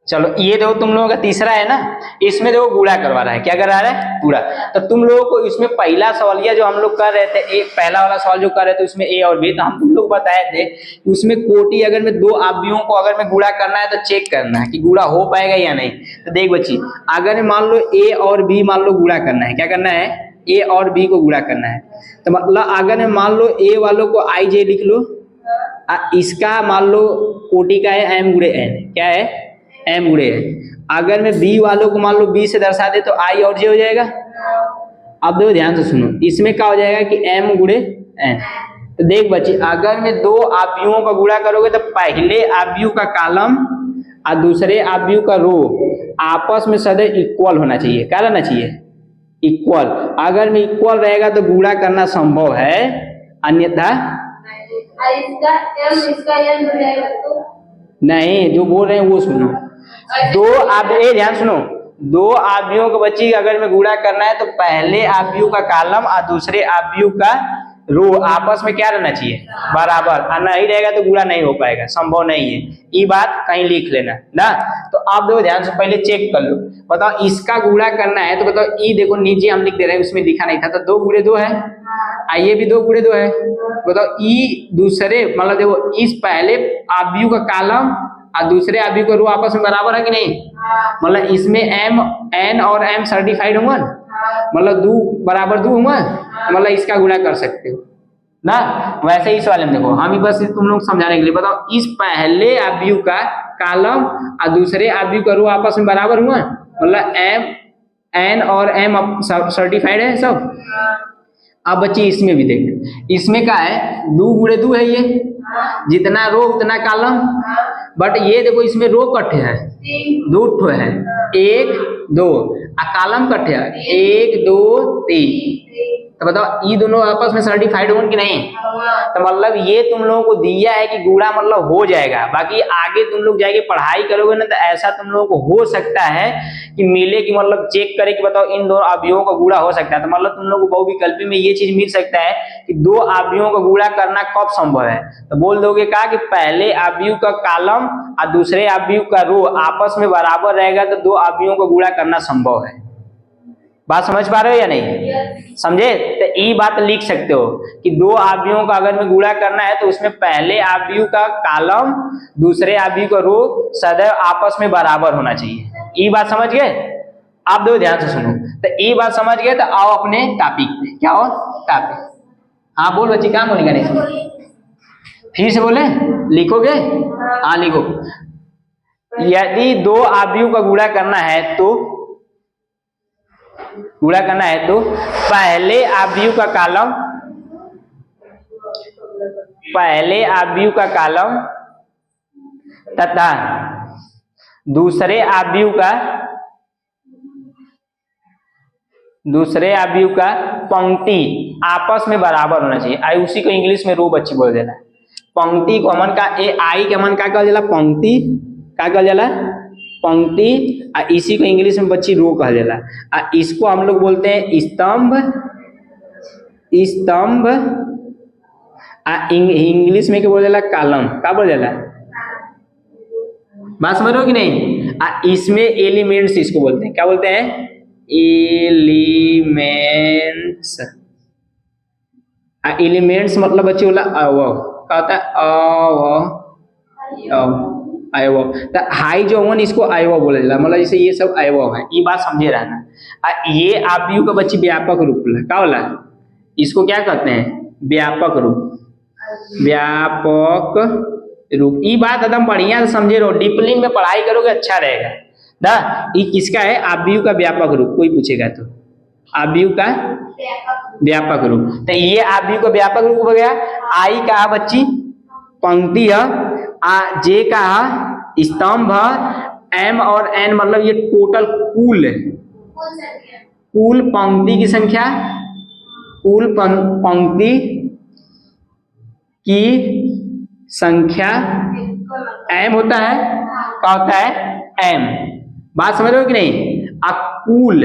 चलो ये देखो तुम लोगों का तीसरा है ना, इसमें देखो गुणा करवा रहा है, क्या करा रहा है, गुणा। तो तुम लोगों को इसमें पहला सवालिया जो हम लोग कर रहे थे, एक पहला वाला सवाल जो कर रहे थे उसमें ए और बी, तो हम तुम लोग बताए थे कि उसमें कोटि अगर में दो अवयवों को अगर में गुणा करना है तो चेक करना है कि गुणा हो पाएगा या नहीं। तो देख बच्ची, अगर मान लो ए और बी मान लो गुणा करना है, क्या करना है, ए और बी को गुणा करना है, तो मतलब अगर मान लो ए वालों को आई जे लिख लो, इसका मान लो कोटि का है एम गुणे एन, क्या है, एम गुणे है। अगर मैं बी वालों को मान लो बी से दर्शा दे तो आई और जे हो जाएगा। अब देखो ध्यान से सुनो, इसमें क्या हो जाएगा कि एम गुणे एन। तो देख बच्चे, अगर मैं दो अवयवों का गुणा करोगे तो पहले अवयव का कॉलम और दूसरे अवयव का रो आपस में सदैव इक्वल होना चाहिए। क्या रहना चाहिए, इक्वल। अगर में इक्वल रहेगा तो गुणा करना संभव है, अन्यथा इसका एम नहीं। जो बोल रहे हैं वो सुनो, दो आप ध्यान सुनो, दो अवयवों को बच्ची अगर में गुणा करना है तो पहले अवयव का कॉलम और दूसरे अवयव का रो आपस में क्या रहना चाहिए, बराबर। और नहीं रहेगा तो गुणा नहीं हो पाएगा, संभव नहीं है। ये बात कहीं लिख लेना ना। तो आप देखो ध्यान से पहले चेक कर लो, बताओ इसका गुणा करना है तो बताओ, ई देखो नीचे हम लिख दे रहे हैं, उसमें लिखा नहीं था, तो 2 गुणे 2 है, ये भी 2 गुणे 2 है। बताओ ई दूसरे मतलब देखो इस पहले अवयव का कॉलम और दूसरे अवयव का रो आपस में बराबर है कि नहीं, मतलब इसमें एम एन और एम सर्टिफाइड होंगे, मतलब 2 बराबर 2 होंगे, मतलब इसका गुणा कर सकते हो ना। वैसे ही इस वाले में देखो, हम ही बस तुम लोग समझाने के लिए, बताओ इस पहले अवयव का कॉलम और दूसरे अवयव का रो आपस में बराबर हुआ, मतलब एम एन और एम सर्टिफाइड है सब। अब बच्चे इसमें भी देख, इसमें क्या है, 2 गुणे 2 है, ये जितना रो उतना कॉलम। बट ये देखो इसमें रो कट्ठे है, 2 ठो है, 1 2, कॉलम कट्ठे है 1 2 3। तो बताओ ये दोनों आपस में सर्टिफाइड होंगे कि नहीं। तो मतलब ये तुम लोगों को दिया है कि गुणा मतलब हो जाएगा। बाकी आगे तुम लोग जाके पढ़ाई करोगे ना तो ऐसा तुम लोगों को हो सकता है कि मिले कि मतलब चेक करे कि बताओ इन दोनों अवयवों का गुणा हो सकता है। तो मतलब तुम लोग को बहुविकल्पी में ये चीज मिल सकता है कि 2 अवयवों का गुणा करना कब संभव है। तो बोल दोगे क्या कि पहले अवयव का कॉलम और दूसरे अवयव का रो आपस में बराबर रहेगा तो 2 अवयवों का गुणा करना संभव है। बात समझ पा रहे हो या नहीं, समझे। तो ये बात लिख सकते हो कि 2 अवयवों का अगर में गुणा करना है तो उसमें पहले अवयव का कॉलम दूसरे अवयव का रो सदैव आपस में बराबर होना चाहिए। ये बात समझ गए। आप दो ध्यान से सुनो, तो ये बात समझ गए तो आओ अपने टॉपिक पे। क्या हो टॉपिक, हाँ बोल बच्ची, क्या बोलेगा नहीं, फिर से बोले, लिखोगे, हाँ लिखो। यदि 2 अवयव का गुणा करना है तो पहले अवयव का कॉलम तथा दूसरे अवयव का पंक्ति आपस में बराबर होना चाहिए। आई उसी को इंग्लिश में रो बच्ची बोल देना। पंक्ति को अमन का ए आई के अमन का कहल जाला पंक्ति, का कहल जाला पंक्ति, और इसी को इंग्लिश में बच्ची रो कहल जाला। इसको हम लोग बोलते हैं स्तंभ, इंग्लिश में क्या बोल जाला, कॉलम। का बोल जाला, बात समझ रहे हो कि नहीं। इसमें एलिमेंट्स इसको बोलते हैं, क्या बोलते हैं, एलिमेंट्स। एलिमेंट्स मतलब बच्चे बोला अवयव, क्या होता है, अवयव। तो हाई जो वन इसको अवयव बोला जाला, मतलब जैसे ये सब अवयव है, ये बात समझे रहना। ये अवयव का बच्चे व्यापक रूप होला, क्या होला, इसको क्या कहते हैं, व्यापक रूप। ये बात एकदम बढ़िया से समझे रहो, डीपली में पढ़ाई करोगे अच्छा रहेगा ना। ये किसका है, अवयव का व्यापक रूप, कोई पूछेगा तो अवयव का व्यापक रूप। तो ये अवयव का व्यापक रूप हो गया। आई का बच्ची पंक्ति है, जे का स्तंभ है, एम और एन मतलब ये टोटल कुल पंक्ति की संख्या, कुल पंक्ति की संख्या एम होता है। क्या होता है, एम। बात समझ रहे हो कि नहीं। कुल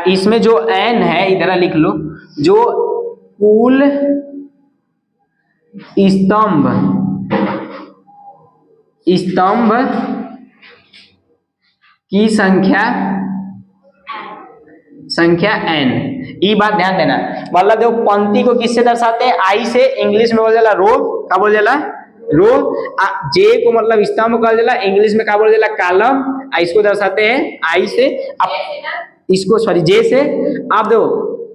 इसमें जो एन है इधर लिख लो, जो कुल स्तंभ की संख्या n। ये बात ध्यान देना, मतलब देखो पंक्ति को किससे दर्शाते हैं, आई से। इंग्लिश में बोल जाला रो, क्या बोल जाला रो। जे को मतलब स्तंभ कहल जाला, इंग्लिश में क्या बोल जाला कॉलम। इसको दर्शाते हैं आई से। अब इसको सॉरी जे से। अब देखो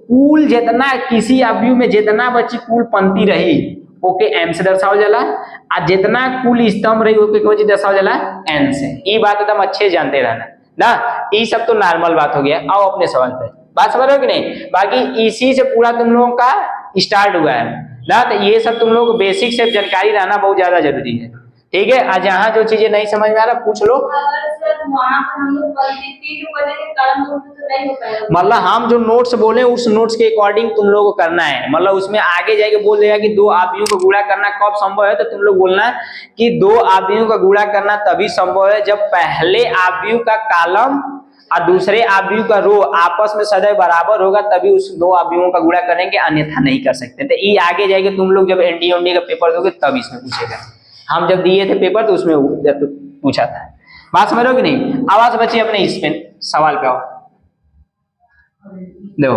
कुल जितना किसी अवयव में जितना बची कुल पंक्ति रही ओके एम से दर्शाओ जाला, और जितना कुल स्तंभ रही ओके कौन चीज दर्शाओ जाला एन से। ये बात एकदम अच्छे जानते रहना ना। ये सब तो नॉर्मल बात हो गया। आओ अपने सवाल पे, बात समझ रहे हो कि नहीं। बाकी इसी से पूरा तुम लोगों का स्टार्ट हुआ है ना, तो ये सब तुम लोगों को बेसिक से जानकारी रहना बहुत ज्यादा जरूरी है। ठीक है, आज यहाँ जो चीजें नहीं समझ में आ रहा पूछ लो। मतलब हम जो नोट्स बोले उस नोट्स के अकॉर्डिंग तुम लोगों को करना है। मतलब उसमें आगे जाके बोल देगा कि दो आव्यूहों को गुणा करना कब संभव है, तो तुम लोग बोलना कि दो आव्यूहों का गुणा करना तभी संभव है जब पहले आव्यूह का कॉलम और दूसरे आव्यूह का रो आपस में सदैव बराबर होगा, तभी उस दो आव्यूहों का गुणा करेंगे, अन्यथा नहीं कर सकते। तो ये आगे जाके तुम लोग जब एनडीए का पेपर दोगे तब इसमें पूछेगा। हम जब दिए थे पेपर तो उसमें पूछा था। बात समझ रहे हो कि नहीं। आवाज बची अपने इस पे सवाल पे आओ। देखो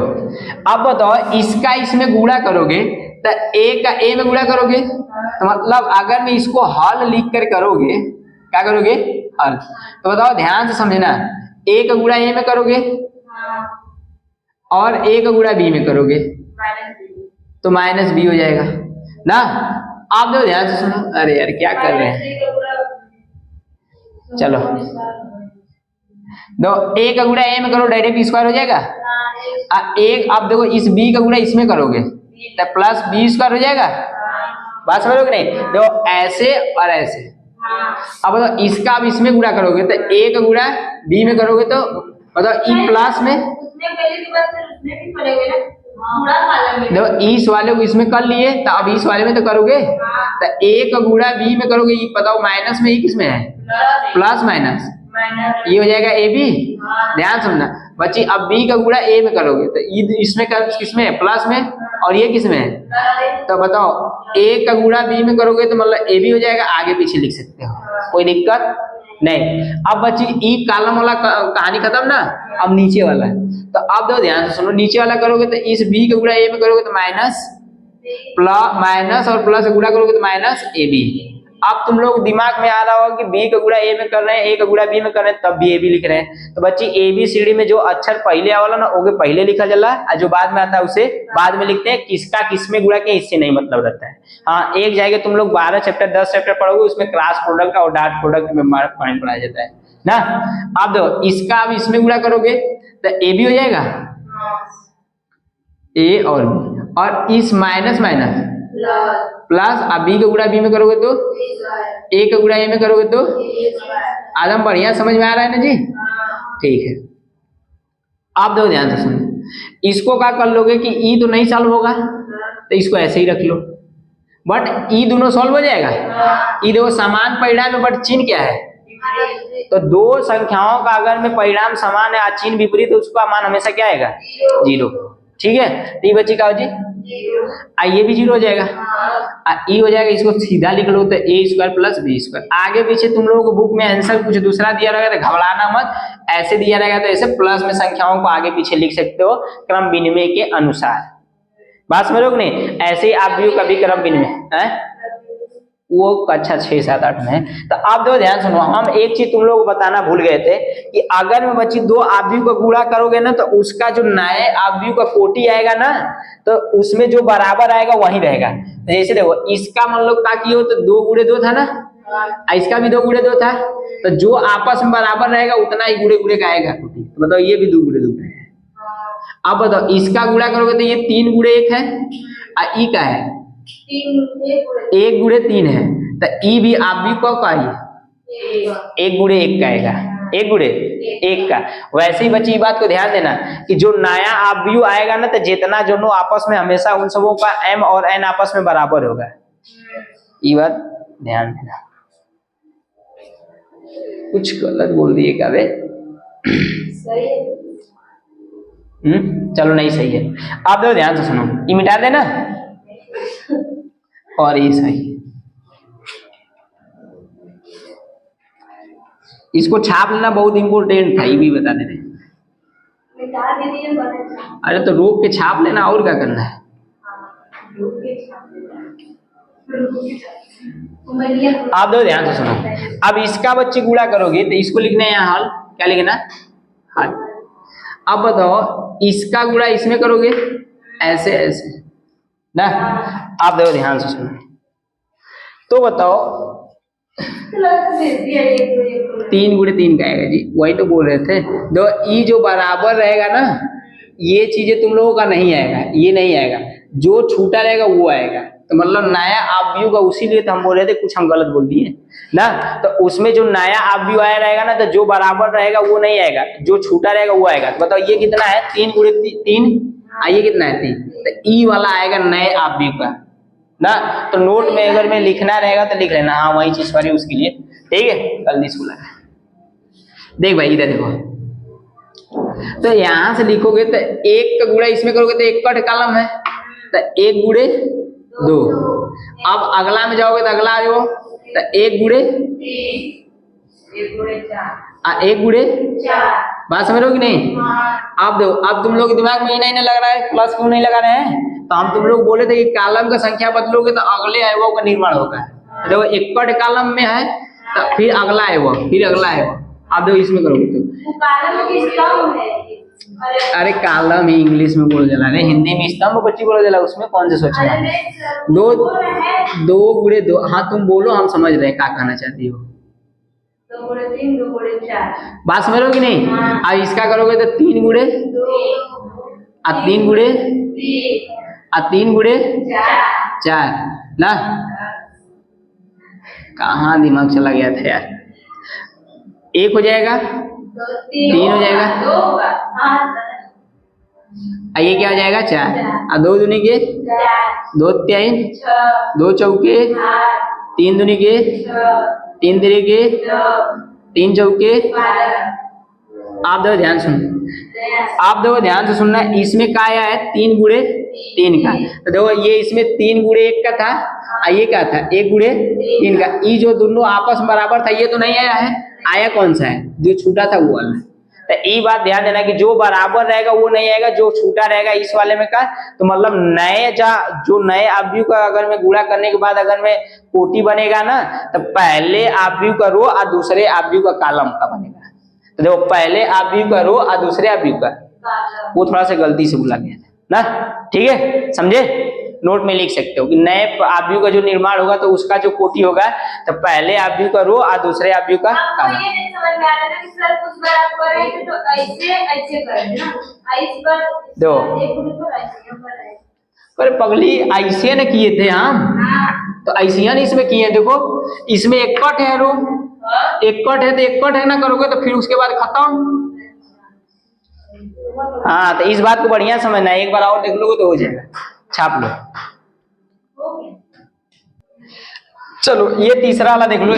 अब बताओ इसका इसमें गुणा करोगे तो ए का ए में गुणा करोगे, तो मतलब अगर मैं इसको हल लिख कर करोगे, क्या करोगे हल, तो बताओ ध्यान से समझना, ए का गुणा ए में करोगे और ए का गुणा बी में करोगे तो माइनस बी हो जाएगा ना। आप देखो ध्यान से सुनो, अरे यार क्या कर रहे हैं, चलो दो ए का गुणा ए में करो डायरेक्ट स्क्वायर हो जाएगा। एक आप देखो इस बी का गुणा इसमें करोगे तो प्लस बी स्क्वायर हो जाएगा। बात समझोगे नहीं, देखो ऐसे और ऐसे। अब बताओ इसका आप इसमें गुणा करोगे तो ए का गुणा बी में करोगे तो मतलब ई प्लस में, देखो इस वाले को इसमें कर लिए तो अब इस वाले में तो करोगे, तो ए का गुणा बी में करोगे, ये बताओ माइनस में, ये किसमें है प्लस माइनस, ये हो जाएगा ए बी। ध्यान समझना बच्ची, अब बी का गुणा ए में करोगे तो इसमें किसमें है प्लस में, और ये किसमें है, तो बताओ ए का गुणा बी में करोगे तो मतलब ए बी हो जाएगा। आगे पीछे लिख सकते हो, कोई दिक्कत नहीं। अब बच्ची ई कॉलम वाला कहानी खत्म ना, अब नीचे वाला है। तो अब दो ध्यान से सुनो, नीचे वाला करोगे तो इस बी का गुणा ए में करोगे तो माइनस और प्लस गुणा करोगे तो माइनस ए बी। अब तुम लोग दिमाग में आ रहा होगा कि बी का गुणा ए में कर रहे हैं, ए का गुणा बी में कर रहे हैं, तब भी ए बी लिख रहे हैं। तो बच्ची ए बी सी डी में जो अक्षर पहले वाला ना ओके पहले लिखा जाला और जो बाद में आता है उसे बाद में लिखते हैं। किसका किसमें गुणा किया इससे नहीं मतलब रहता है। हाँ एक जाएगा तुम लोग 12 चैप्टर 10 चैप्टर पढ़ोगे, उसमें क्रॉस प्रोडक्ट और डॉट प्रोडक्ट में पॉइंट पढ़ाया जाता है ना। अब देखो इसका अब इसमें गुणा करोगे तो ए बी हो जाएगा, ए और बी, और इस माइनस माइनस प्लस, अब बी का गुणा बी में करोगे तो ए का गुणा ए में करोगे तो आदम बढ़िया समझ में आ रहा है ना जी, ठीक है। आप दो ध्यान से सुनो, इसको क्या कर लोगे कि ई तो नहीं सॉल्व होगा तो इसको ऐसे ही रख लो, बट ई दोनों सॉल्व हो जाएगा। ई देखो समान परिणाम है बट चिन्ह क्या है, तो दो संख्याओं का अगर में परिणाम समान है चिन्ह विपरीत तो उसका मान हमेशा क्या आएगा 0। ठीक है, तो ये बच्ची का हो जी ये भी 0 हो जाएगा, ई हो जाएगा। इसको सीधा लिख लो तो ए स्क्वायर प्लस बी स्क्वायर। आगे पीछे तुम लोगों को बुक में आंसर कुछ दूसरा दिया रहेगा तो घबराना मत, ऐसे दिया रहेगा तो ऐसे प्लस में संख्याओं को आगे पीछे लिख सकते हो क्रम विनिमय के अनुसार। बात समझोगे नहीं, ऐसे ही आप भी कभी क्रम विनिमय है वो कक्षा 6 7 8 में है। तो आप दो ध्यान सुनो, हम एक चीज तुम लोग को बताना भूल गए थे कि अगर में बच्ची दो आव्यूह को गुणा करोगे ना तो उसका जो नए आव्यूह का कोटि आएगा ना तो उसमें जो बराबर आएगा वही रहेगा। तो जैसे देखो इसका मान लो का किया हो तो 2 गुणे 2 था ना, इसका भी 2 गुणे 2 था, तो जो आपस में बराबर रहेगा उतना ही गुणे गुणे का आएगा कोटि। तो बताओ ये भी 2 गुणे 2 है। अब बताओ इसका गुणा करोगे तो ये 3 गुणे 1 है और ई का है 1 गुणे 3 है, तो ई भी आव्यूह का ही 1 गुणे 1 का आएगा, 1 गुणे 1 का। वैसे ही बच्ची बात को ध्यान देना कि जो नया आव्यूह आएगा ना तो जितना दोनों आपस में हमेशा उन सबों का m और n आपस में बराबर होगा, ये बात ध्यान देना। कुछ गलत बोल दिए क्या बे? सही है। चलो नहीं सही है। आप दो ध्यान से सुनो, ये मिटा देना और ये सही। इसको छाप लेना बहुत इंपॉर्टेंट था, ये भी बता दे रहे। अरे तो रोक के छाप लेना, और क्या करना है। आप दो ध्यान से सुनो। अब इसका बच्चे गुणा करोगे तो इसको लिखना है यहाँ हल, क्या लिखना हल। अब बताओ इसका गुणा इसमें करोगे ऐसे ऐसे ना। आप देखो ध्यान से सुनो, तो बताओ 3 गुणे 3 का आएगा जी, वही तो बोल रहे थे। दो ई जो बराबर रहेगा ना, ये चीजें तुम लोगों का नहीं आएगा, ये नहीं आएगा, जो छूटा रहेगा वो आएगा। तो मतलब नया आव्यूह का, उसीलिए तो हम बोल रहे थे कुछ हम गलत बोल दिए ना। तो उसमें जो नया आव्यूह आया रहेगा ना, तो जो बराबर रहेगा वो नहीं आएगा, जो छूटा रहेगा वो आएगा। तो बताओ ये कितना है, 3 गुणे 3, ये कितना है 3। तो ई वाला आएगा नए आव्यूह का ना। तो नोट में अगर में लिखना रहेगा तो लिख लेना, हाँ वही चीज सॉरी उसके लिए, ठीक है। जल्दी से बोला देख भाई, इधर देखो, तो यहां से लिखोगे तो 1 का गुणा इसमें करोगे तो 1 का कॉलम है, तो 1 गुणे 2। अब अगला में जाओगे तो अगला आ जाओ, तो 1 गुणे 1 गुणे 4। बात समझ रहे हो कि नहीं। अब देखो, अब तुम लोग के दिमाग में नहीं लग रहा है, प्लस क्यों नहीं लगा रहे हैं। तो हम तुम लोग बोले थे कि कॉलम का संख्या बदलोगे तो अगले अवयव का निर्माण होगा। देखो इक्वट कॉलम में है तो फिर अगला अवयव, फिर अगला अवयव। आप देखो इसमें करोगे तो अरे कॉलम ही इंग्लिश में बोल जाला, हिंदी में स्तंभ बच्ची बोला जाला, उसमें कौन से सोचना है। 2 गुणे 2, हाँ तुम बोलो, हम समझ रहे हैं क्या कहना चाहती हो। 2 गुणे 3, 2 गुणे 4। बात समझ रहे हो कि नहीं। अब इसका करोगे तो 3 गुणे 2, 3 गुणे 3, 3 गुणे 4 ना। कहाँ दिमाग चला गया था यार। 1 हो जाएगा, 3 हो जाएगा, ये क्या हो जाएगा 4। और 2 दूनी के 2 3, 2 चौके 3 दूनी के 3 तिरे के 3 चौके। आप देखो ध्यान सुनो, आप देखो ध्यान से सुनना, इसमें क्या आया है 3 गुणे 3 का। तो देखो ये इसमें 3 गुणे 1 का था, ये क्या था 1 गुणे 3 का। ये जो दोनों आपस में बराबर था, ये तो नहीं आया है, आया कौन सा है, जो छूटा था वो वाला। तो ये बात ध्यान देना कि जो बराबर रहेगा वो नहीं आएगा, जो छूटा रहेगा इस वाले में का। तो मतलब नए जो नए आव्यूह का अगर मैं गुणा करने के बाद अगर मैं कोटि बनेगा ना, तो पहले आव्यूह का रो और दूसरे आव्यूह का कॉलम का बनेगा। तो देखो पहले आव्यूह का रो और दूसरे आव्यूह का, वो थोड़ा सा गलती से बोला गया था ना, ठीक है समझे। नोट में लिख सकते हो कि नए आव्यूह का जो निर्माण होगा तो उसका जो कोटि होगा, तो पहले आव्यूह का रो और दूसरे आव्यूह का कॉलम। ये नहीं समझ में आ रहा था कि सर कुछ बराबर है तो ऐसे ऐसे कर देना, इस पर दो एक गुणे पर ऐसे पर है। पर पगली ऐसे न किए थे हम, तो ऐसे न इसमें किए। देखो इसमें एक कट है रो, एक कट है तो एक कट है ना करोगे तो फिर उसके बाद खत्म। हाँ तो इस बात को बढ़िया समझना, एक बार और देख लोगे तो हो जाएगा, छाप लो। चलो ये तीसरा वाला देख लो,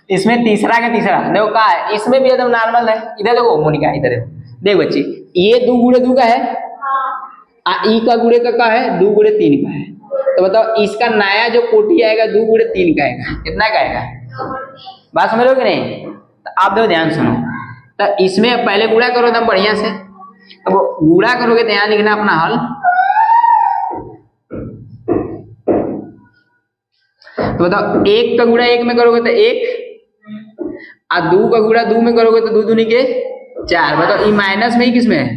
इसमें तीसरा का तीसरा देखो क्या है, इसमें भी एकदम नॉर्मल है। इधर देखो मोनिका, इधर देखो, देख बच्ची ये 2 गुणे 2 का है, ई का गुणे का है 2 गुणे 3 का है। तो बताओ इसका नया जो कोटि आएगा 2 गुणे 3 का आएगा, कितना का आएगा। बात समझ लो कि नहीं। तो आप देखो ध्यान सुनो, तो इसमें पहले गुणा करो एकदम बढ़िया से। अब गुणा करोगे तो यहाँ लिखना अपना हल। तो बताओ 1 का गुणा 1 में करोगे तो 1, और 2 का गुणा 2 में करोगे तो 2 दूनी के 4। बताओ ये माइनस में ही किसमें है।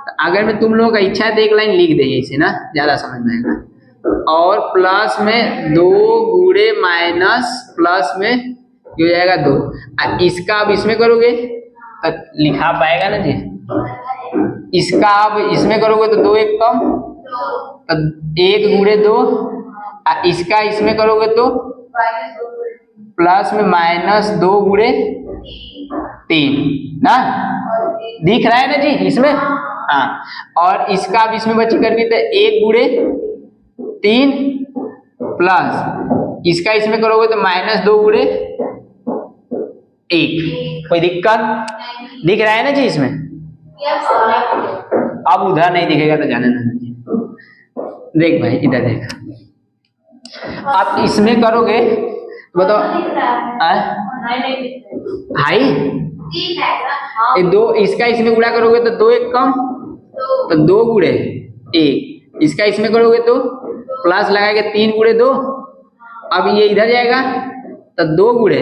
तो अगर मैं तुम लोगों का इच्छा है तो एक लाइन लिख दे इसे ना, ज्यादा समझ में आएगा। और प्लस में 2 गुणे माइनस प्लस में हो जाएगा 2, और इसका अब इसमें करोगे तो लिखा पाएगा ना जी। इसका अब इसमें करोगे तो 2 1 कम, तो 1 गुणे 2, इसका इसमें करोगे तो प्लस में माइनस 2 गुणे 3 ना, दिख रहा है ना जी इसमें। हाँ और इसका अब इसमें बची करनी तो 1 गुणे 3 प्लस इसका इसमें करोगे तो माइनस 2 गुणे 1। कोई दिक्कत दिख रहा है ना जी इसमें। अब उधर नहीं दिखेगा तो जाने ना जी। देख भाई इधर देख, आप इसमें करोगे बताओ हाई तीन है ना हाँ ये दो, इसका इसमें गुणा करोगे तो दो एक कम, दो तो दो गुणे एक, इसका इसमें करोगे तो प्लस लगाएंगे तीन गुणे दो, अब ये इधर जाएगा तो दो गुणे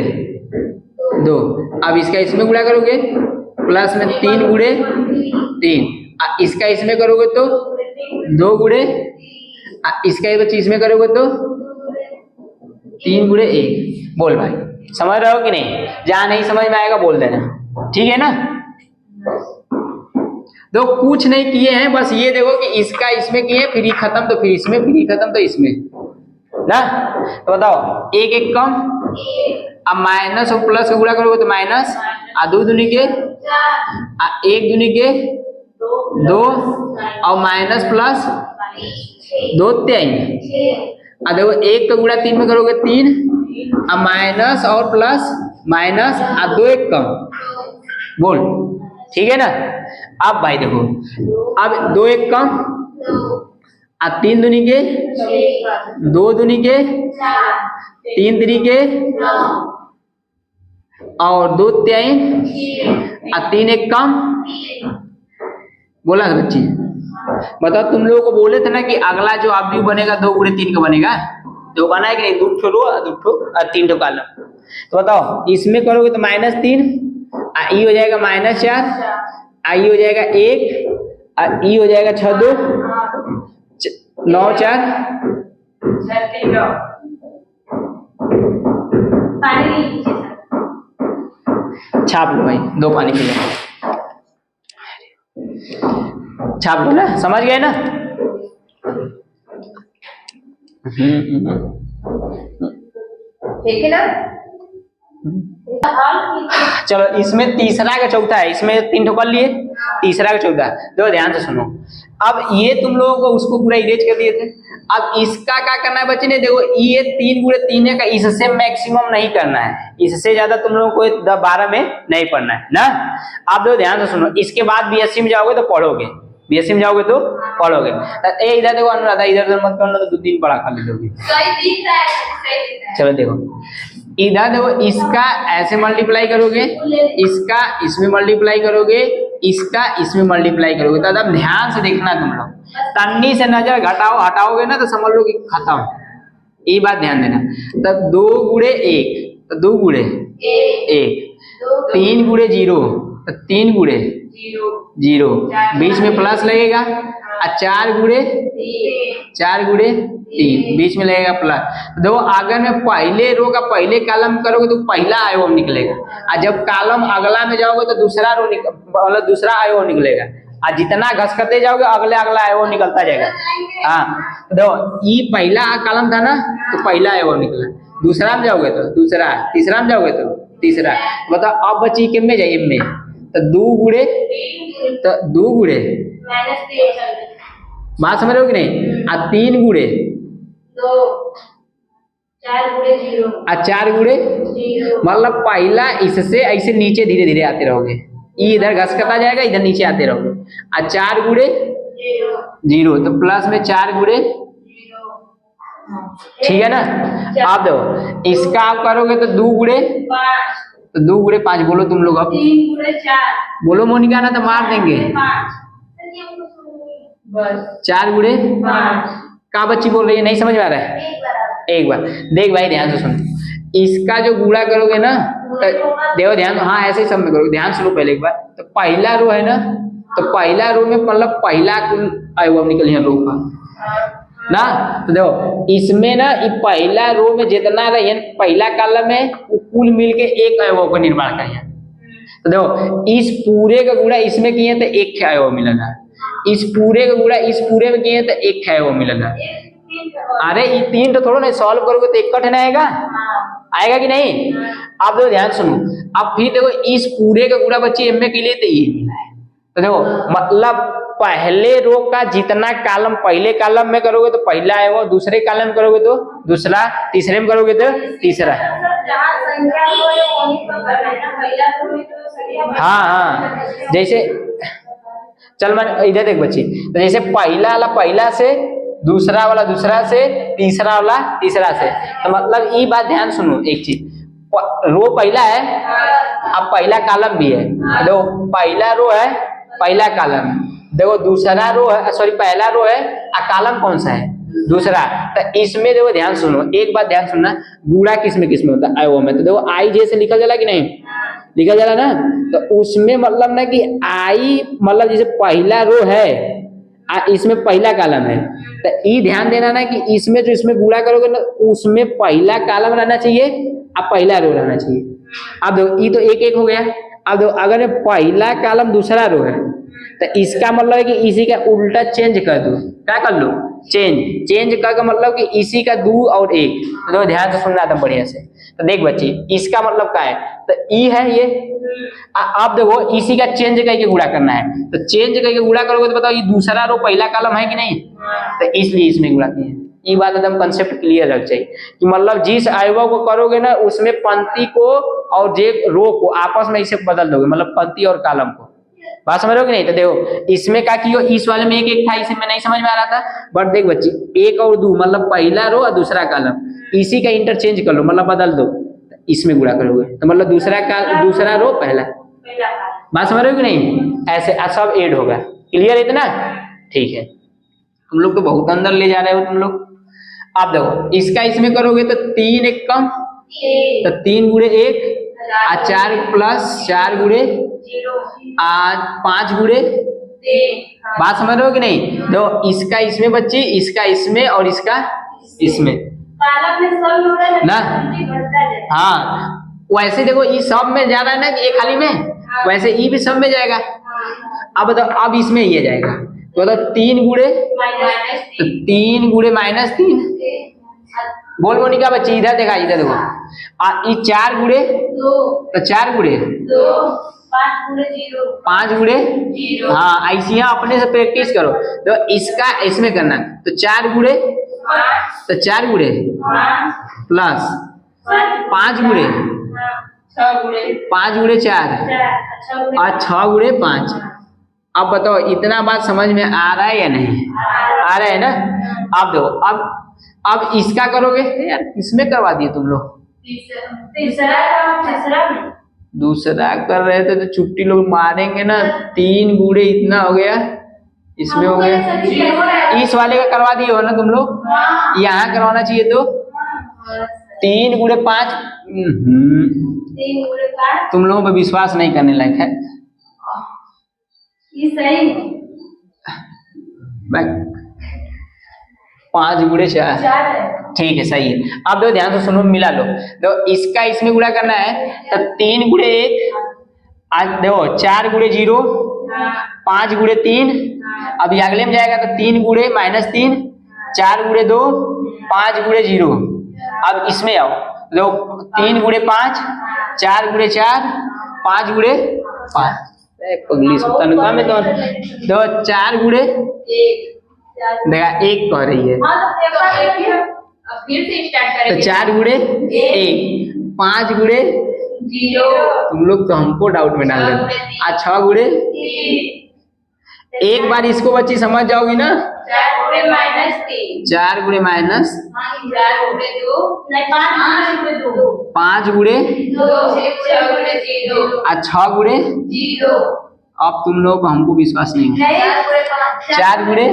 दो, अब इसका इसमें गुणा करोगे प्लस में तीन गुणे तीन, इसका इसमें करोगे तो दो गुणे, इसका बच्चे इसमें करोगे तो तीन गुणे एक। बोल भाई समझ रहे हो कि नहीं? जहां नहीं समझ में आएगा बोल देना, ठीक है ना? तो कुछ नहीं किए हैं, बस ये देखो कि इसका इसमें किए फिर ही खत्म तो फिर इसमें, फिर ही खत्म तो इसमें ना। तो बताओ एक एक कम, अब माइनस और प्लस का गुणा करोगे तो माइनस, दो दूनी के एक दूनी के दो, और माइनस प्लस दो तीन, अब देखो एक का गुणा तीन में करोगे तीन, अब माइनस और प्लस माइनस, अब दो एक कम, बोल ठीक है ना? अब भाई देखो, अब दो एक कम, अब तीन दूनी के दो दूनी के तीन दूनी के और दो तीन, अब तीन एक कम, बोला था बच्ची? बताओ तुम लोगों को बोले थे ना कि अगला जो अवयव बनेगा दो गुणे तीन का बनेगा, तो बना है कि नहीं? दो ठो रो दो ठो और तीन ठो कॉलम। तो बताओ इसमें करोगे तो माइनस तीन, ई हो जाएगा माइनस चार, आई हो जाएगा एक, ई हो जाएगा छह दो नौ चार, छाप लो भाई, दो पानी पी लो, छाप लो ना, समझ गए ना? ठीक है ना? चलो इसमें तीसरा का चौथा है, इसमें तीन ठो कर लिए, तीसरा का चौथा, देखो ध्यान से सुनो। अब ये तुम लोगों को उसको पूरा इरेज कर दिए थे, अब इसका क्या करना है बच्चे ने? देखो ये तीन गुणे तीन है का, इससे मैक्सिमम नहीं करना है, इससे ज्यादा तुम लोगों को 12 में नहीं पढ़ना है ना। आप देखो ध्यान से सुनो, इसके बाद बीएससी में जाओगे तो पढ़ोगे, बीएससी में जाओगे तो पढ़ोगे। ए इधर देखो अनुराधा, इधर उधर मत करना, तो 2 दिन पढ़ा कर लोगे। चलो देखो इधर देखो, इसका ऐसे मल्टीप्लाई करोगे, इसका इसमें मल्टीप्लाई करोगे, इसका इसमें मल्टीप्लाई करोगे, तो अब ध्यान से देखना तुम लोग, तन्नी से नजर हटाओगे ना तो समझ लो कि खत्म, ये बात ध्यान देना। तब दो गुणे एक, तो दो गुणे एक, तीन गुणे जीरो, तो तीन गुणे जीरो, बीच में प्लस लगेगा, और चार गुणे तीन, बीच में लगेगा प्लस। देखो अगर में पहले रो का पहले कॉलम करोगे तो पहला आयोम निकलेगा, और जब कॉलम अगला में जाओगे तो दूसरा रो मतलब दूसरा आयोम निकलेगा, और जितना घसकते जाओगे अगला आयोम निकलता जाएगा। हाँ देखो ये पहला कॉलम था ना, तो पहला आयोम निकला, दूसरा में जाओगे तो दूसरा, तीसरा में जाओगे तो तीसरा। बताओ अब बची किम में जाइए में, तो दो गुणे, तो दो गुणे बात समझ रहे हो कि नहीं? आ तीन गुणे दो, चार गुणे जीरो, और चार गुणे मतलब पहला इससे ऐसे नीचे धीरे धीरे आते रहोगे, इधर घसकता जाएगा, इधर नीचे आते रहोगे, और चार गुणे जीरो, तो प्लस में चार गुणे, ठीक है ना? आप देखो इसका आप करोगे तो दो गुणे पाँच, तो दो गुणे पाँच, बोलो तुम लोग अब, तीन गुणे चार, बोलो मोनिका, ना तो मार देंगे। बस चार गुणे पाँच, कहाँ बच्ची बोल रही है, नहीं समझ में आ रहा है? एक बार देख भाई ध्यान से सुन, इसका जो गुणा करोगे ना, तो देखो ध्यान, हाँ ऐसे ही सब में करोगे, ध्यान सुनो पहले एक बार। तो पहला रो है ना, तो पहला रो में मतलब पहला कुल आयोग निकल रो का ना, तो देखो इसमें ना ये पहला रो में जितना रही पहला कॉलम में वो कुल मिलके एक आयोग का निर्माण करिए। तो देखो इस पूरे का गुणा इसमें किए तो एक आयोग मिलेगा, इस पूरे का गुणा इस पूरे में किए तो एक आयोग मिलेगा। अरे ये तीन तो थोड़ा नहीं सॉल्व करोगे तो एक कट नहीं आएगा, आएगा कि नहीं? आप देखो ध्यान सुनो, अब फिर देखो इस पूरे का गुणा बच्चे एम में के लिए तो ये मिला है। तो देखो मतलब पहले रो का जितना कॉलम पहले कॉलम में करोगे तो पहला आएगा, दूसरे कॉलम में करोगे तो दूसरा, तीसरे में करोगे तो तीसरा। हाँ हाँ जैसे चल मैं इधर देख बच्ची, तो जैसे पहला वाला पहला से, दूसरा वाला दूसरा से, तीसरा वाला तीसरा से, तो मतलब ये बात ध्यान सुनो एक चीज, रो पहला है, अब पहला कॉलम भी है। देखो पहला रो है, पहला कॉलम, देखो दूसरा रो है, सॉरी पहला रो है और कॉलम कौन सा है, दूसरा। तो इसमें देखो ध्यान सुनो, एक बात ध्यान सुनना, गुणा किसमें किसमें होता है, वो में। तो देखो आई जैसे लिखा जाला कि नहीं, लिखा जाला ना, तो उसमें मतलब ना कि आई मतलब जैसे पहला रो है इसमें पहला कॉलम है, तो ई ध्यान देना ना कि इसमें जो इसमें गुणा करोगे ना उसमें पहला कॉलम रहना चाहिए और पहला रो रहना चाहिए। अब देखो ई तो एक एक हो गया। अब देखो अगर पहला कॉलम दूसरा रो है तो इसका मतलब है कि इसी का उल्टा चेंज कर दो, क्या कर लो, चेंज का मतलब कि इसी का 2 और 1। तो ध्यान से सुनना था बढ़िया से। तो देख बच्चे इसका मतलब क्या है, तो ई है ये, अब देखो इसी का चेंज करके गुणा करना है, तो चेंज करके गुणा करोगे तो बताओ ये दूसरा रो पहला कॉलम है कि नहीं, तो इसलिए इसमें गुणा किए। ये बात एकदम कंसेप्ट क्लियर रख चाहिए कि मतलब जिस अवयव को करोगे ना उसमें पंक्ति को और जे रो को आपस में इसे बदल दोगे, मतलब पंक्ति और कॉलम को। बात समझ रहे हो कि नहीं। तो देखो इसमें क्या किया, इस वाले में एक एक था, इसे में नहीं समझ में आ रहा था, बट देख बच्ची 1 और 2 मतलब पहला रो और दूसरा कॉलम, इसी का इंटरचेंज कर लो, मतलब बदल दो, इसमें गुणा करोगे तो मतलब दूसरा रो पहला। बात समझ रहे हो कि नहीं, ऐसे सब ऐड होगा। क्लियर है इतना, ठीक है। तुम लोग तो बहुत अंदर ले जा रहे हो तुम लोग। अब देखो इसका इसमें करोगे तो 3 एक कम, तो 3 गुणे 1 और 4 प्लस 4 गुणे 5 गुणे। बात समझ रहे हो कि नहीं। देखो इसका इसमें बच्ची, इसका इसमें और इसका इसमें ना, हाँ वैसे देखो ई सब में जा रहा है ना कि ये खाली में, वैसे ई भी सब में जाएगा। अब बताओ अब इसमें ये जाएगा तो मतलब 3 गुणे, तो 3 गुणे -3। बोल मोनिका बच्ची इधर देखा, इधर देखो, ये 4 गुणे, तो 4 गुणे 5 गुणे, हाँ ऐसी यहाँ अपने से प्रैक्टिस करो। तो इसका इसमें करना, तो 4 गुणे, तो 4 गुणे प्लस 5 गुणे, 5 गुणे 4 और 6 गुणे 5। अब बताओ इतना बात समझ में आ रहा है या नहीं आ रहा है ना। अब दो, अब इसका करोगे यार, इसमें करवा दिए तुम लोग, दूसरा कर रहे थे तो छुट्टी लोग मारेंगे ना। 3 गुणे इतना हो गया, इसमें हो गया, इस वाले का करवा दिए हो ना तुम लोग, यहाँ करवाना चाहिए। तो 3 गुणे 5, तुम लोगों पर विश्वास नहीं करने लायक है। ये सही 5 गुणे 4, ठीक है सही है। अब दो ध्यान से सुनो, मिला लो। तो इसका इसमें गुणा करना है, तो 3 गुणे 1, देखो 4 गुणे 0, 5 गुणे 3, अब ये अगले में जाएगा तो 3 गुणे -3, 4 गुणे 2, 5 गुणे 0। अब इसमें आओ, देखो 3 गुणे 5, 4 गुणे 4, 5 गुणे 5, पगली तनख्वाह में तो 4 गुणे देखा 1 कह रही है, तो 4 गुणे 1, 5 गुणे 0, तुम लोग तो हमको डाउट में डाल रहे। 6 गुणे, एक बार इसको बच्ची समझ जाओगी ना, 4 गुणे -3, 4 गुणे -5 गुणे 2, 6 गुणे 0। अब तुम लोग हमको विश्वास नहीं है। 4 गुणे,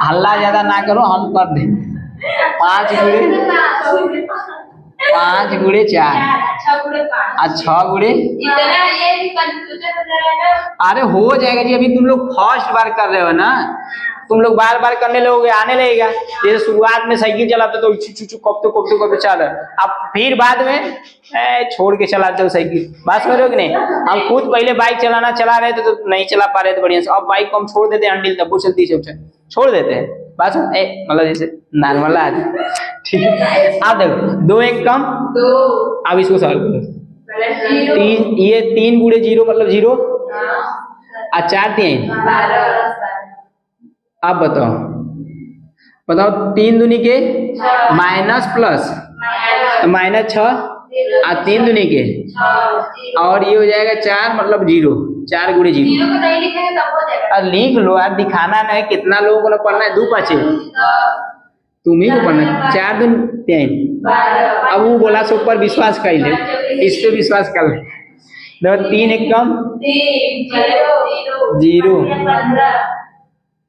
हल्ला ज्यादा ना करो, हम कर दें। 5 गुणे 4, 6 गुणे, अरे हो जाएगा जी, अभी तुम लोग फर्स्ट बार कर रहे हो ना, तुम लोग बार बार करने लगोगे आने लगेगा। जैसे शुरुआत में साइकिल चलाते तो कब चल रहा, अब फिर बाद में छोड़ के चलाते हो साइकिल। बात समझ रहे हो कि नहीं। हम खुद पहले बाइक चला रहे थे तो नहीं चला पा रहे थे बढ़िया से, अब बाइक को हम छोड़ देते हैं, हंडिल तब चलती है, छोड़ देते हैं। बात मतलब जैसे नॉर्मल आज, ठीक है। अब देखो 2 1 कम, अब इसको सॉल्व करो। 3 गुणे 0 मतलब 0, और 4 3। अब बताओ 3 दूनी के माइनस प्लस -6, और 3 दूनी के, और ये हो जाएगा 4 मतलब 0, 4 गुणे 0। लिख लो यार, दिखाना नहीं, कितना लोगों को पढ़ना है, 2 5 तुम ही को पढ़ना। 4 दूनी 3। 12। अब वो बोला सो ऊपर विश्वास कर ले, इस पे विश्वास कर ले। देखो 3 एक कम 3 0 0 15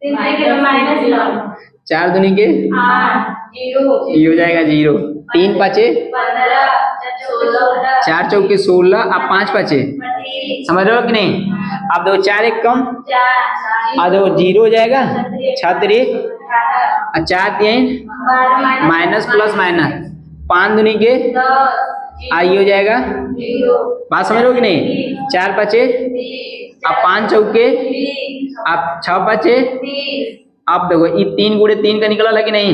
3 के माइनस 4 दूनी के 8 0 ये हो जाएगा 0। 3 5 15 16 4 चौके 16 अब 5 5 समझ रहे हो कि नहीं। अब देखो 4 एक कम 4 अब देखो 0 हो जाएगा 6 और 4 3 माइनस प्लस माइनस 5 दूनी के 10 आई हो जाएगा। 0 बात समझ रहे हो कि नहीं। 4 5 अब 5 चौके अब 6 5 अब देखो ये 3 गुणे 3 का निकला कि नहीं।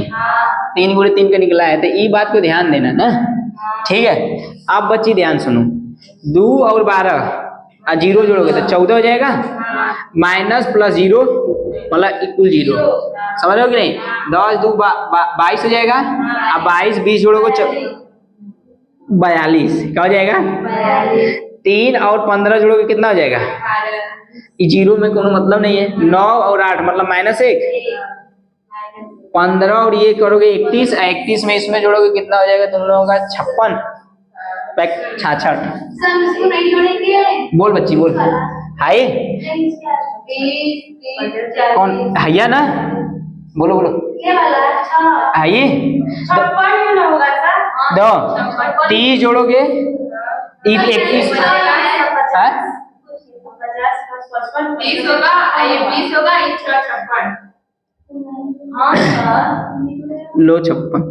3 गुणे 3 का निकला है, तो ये बात को ध्यान देना ना, ठीक है। अब बच्ची ध्यान सुनो, 2 और 12 और 0 जोड़ोगे तो 14 हो जाएगा, माइनस प्लस 0 मतलब इक्वल 0, समझ रहे हो कि नहीं। 10 2 22 हो जाएगा, अब 22 20 जोड़ोगे 42 क्या हो जाएगा। 3 और 15 जोड़ोगे कितना हो जाएगा। ये 0 में कोनो मतलब नहीं है। 9 और 8 मतलब -1, 15 और ये करोगे 31, 31 में इसमें जोड़ोगे कितना हो जाएगा तुम लोगों का 56 66। बोल बच्ची बोल, हाय कौन हैया ना, बोलो बोलो हाय। दो 30 जोड़ोगे 31 20 होगा, ये 20 होगा, ये 56। लो 56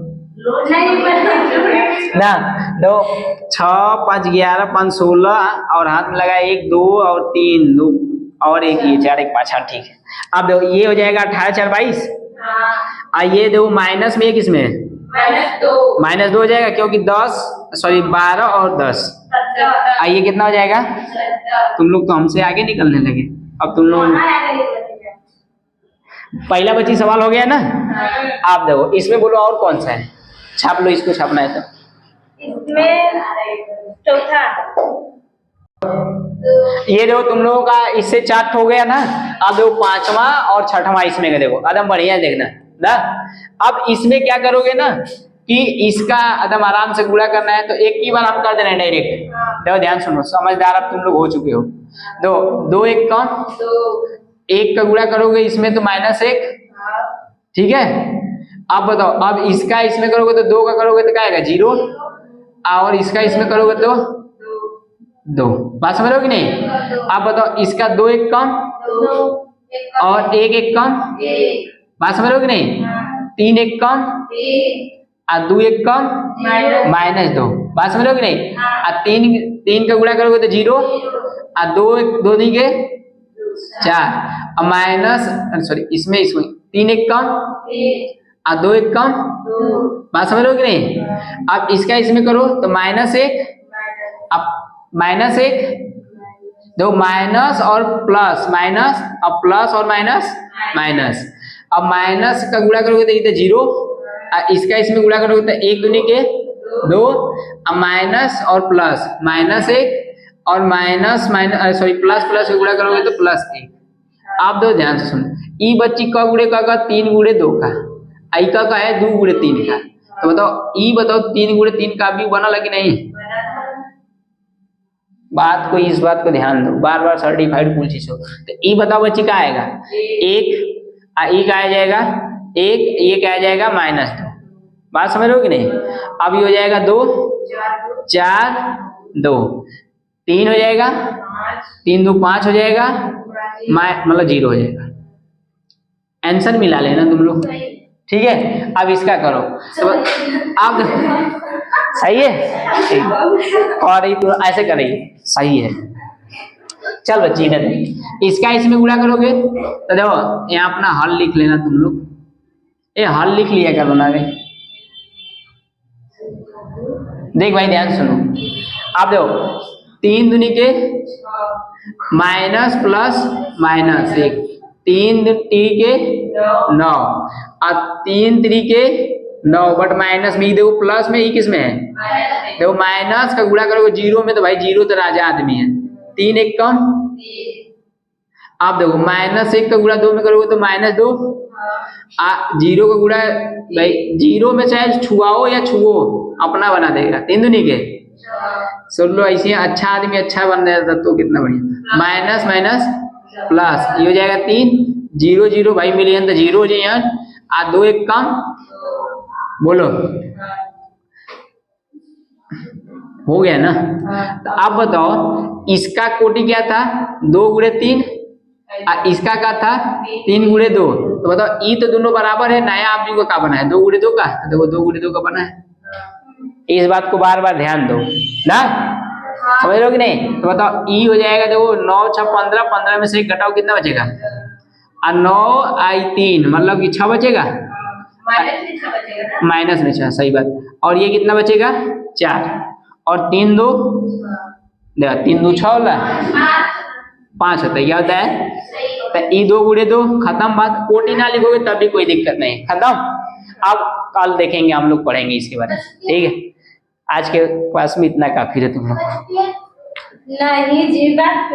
ना, दो 6 5 11 5 16 और हाथ में लगा 1 2 और 3 2 और 1 ये 4 1 5 8 ठीक है। अब देखो ये हो जाएगा 18 4 22 ये देखो माइनस में किसमें -2 हो जाएगा क्योंकि 12 और 10 ये कितना हो जाएगा। तुम लोग तो हमसे आगे निकलने लगे। अब तुम लोग पहला बच्ची सवाल हो गया ना। आप देखो इसमें बोलो और कौन सा है, छाप लो, इसको छापना है तो इसमें चौथा ये देखो तुम लोगों का इससे 4 हो गया ना। अब देखो 5वां और 6वां इसमें का देखो एकदम बढ़िया देखना ना। अब इसमें क्या करोगे ना कि इसका एकदम आराम से गुणा करना है, तो एक ही बार हम कर देना है डायरेक्ट। देखो ध्यान सुनो, समझदार अब तुम लोग हो चुके हो। दो 2 1 कम 1 का गुणा करोगे इसमें तो -1, ठीक है। अब बताओ, अब इसका इसमें करोगे तो 2 का करोगे तो क्या आएगा 0, और इसका इसमें करोगे तो 2। बात समझ रहे हो कि नहीं। अब बताओ इसका 2 1 कम और 1 1 कम, बात समझ रहे हो कि नहीं। 3 1 कम और 2 1 कम -2, बात समझ रहे हो कि नहीं। और 3 का गुणा करोगे तो 0 और 2 2 के 4 और माइनस सॉरी इसमें 3 1 कम और 2 1 कम, बात समझ रहे हो कि नहीं। अब इसका इसमें करो तो -1, अब -1 दो माइनस और प्लस, माइनस और प्लस और माइनस माइनस। अब माइनस का गुणा करोगे तो ये तो 0, और इसका इसमें गुणा करोगे तो 1 दूनी के 2, अब माइनस और प्लस -1 और minus minus sorry plus plus का गुणा करोगे तो +1। आप दो ध्यान से सुनो, ई बच्ची का गुणे का 3 गुणे 2 का, आई का है 2 गुणे 3 का। तो बताओ ई बताओ 3 गुणे 3 का भी बना लगे नहीं। बात को इस बात को ध्यान दो, बार बार सर्टिफाइड पूछी सो। तो ई बताओ बच्ची का आएगा 1, ई का आ जाएगा 1, ये क्या आ जाएगा -2। बात समझ रहे हो कि नहीं। अब ये हो जाएगा 2 4 2 3 हो जाएगा, 3 2 5 हो जाएगा, मतलब 0 हो जाएगा। आंसर मिला लेना तुम लोग, ठीक है। अब इसका करो तो अब सही है, ठीक। और ये तो ऐसे करेंगे, सही है। चल बच्ची इधर इसका इसमें गुणा करोगे तो देखो यहाँ अपना हल लिख लेना तुम लोग, ये हल लिख लिया करो ना। देख भाई ध्यान सुनो, आप देखो 3 दूनी के माइनस प्लस -1, 3 3 के 9 और 3 3 के 9 बट माइनस में देखो प्लस में ही किस में है, देखो माइनस का गुणा करोगे 0 में तो भाई 0 तो राजा आदमी है। 3 1 कम, आप देखो -1 का गुणा 2 में करोगे तो -2 जीरो का गुणा भाई, जीरो में चाहे छुआओ या छुओ अपना बना देगा। 3 दूनी के 16। ऐसे अच्छा आदमी अच्छा बन रहा था तो कितना बढ़िया था। माइनस माइनस प्लस, ये हो जाएगा 3। 0 0 भाई मिलियन तो 0 हो जाए। आ 2 1 कम, बोलो हो गया ना। तो अब बताओ इसका कोटि क्या था, 2 गुणे 3, इसका क्या था 3 गुणे 2। तो बताओ ई तो दोनों बराबर है, नया आदमी को क्या बना है 2 गुणे 2 का, देखो 2 गुणे 2 का बना है। इस बात को बार बार ध्यान दो ना, समझ लो कि नहीं। तो बताओ ई हो जाएगा, देखो 9 6 15, 15 में से 1 घटाओ कितना बचेगा, 9 आई 3 मतलब कि 6 बचेगा, माइनस में 6 सही बात। और ये कितना बचेगा 4, और 3 2 देखो 3 2 6 होला 5 होता है, क्या होता है। तो ई 2 गुणे 2 खत्म बात, कोटि ना लिखोगे तब भी कोई दिक्कत नहीं, खत्म। अब कल देखेंगे, हम लोग पढ़ेंगे इसके बारे में, ठीक है। आज के क्लास में इतना काफी है तुम लोग। नहीं जी बात